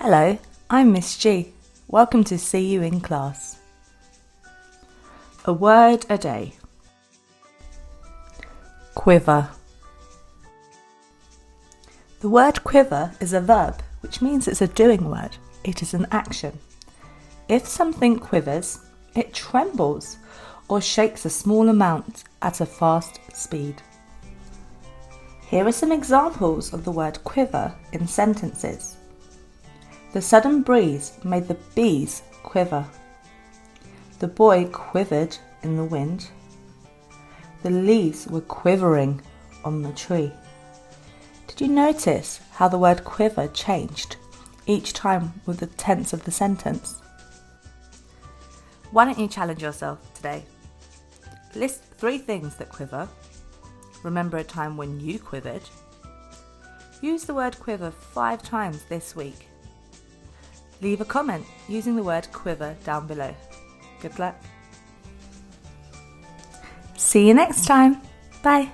Hello, I'm Miss G. Welcome to See You in Class. A word a day. Quiver. The word quiver is a verb, which means it's a doing word. It is an action. If something quivers, it trembles or shakes a small amount at a fast speed. Here are some examples of the word quiver in sentences. The sudden breeze made the bees quiver. The boy quivered in the wind. The leaves were quivering on the tree. Did you notice how the word quiver changed each time with the tense of the sentence? Why don't you challenge yourself today? List 3 things that quiver. Remember a time when you quivered. Use the word quiver 5 times this week. Leave a comment using the word quiver down below. Good luck. See you next time. Bye.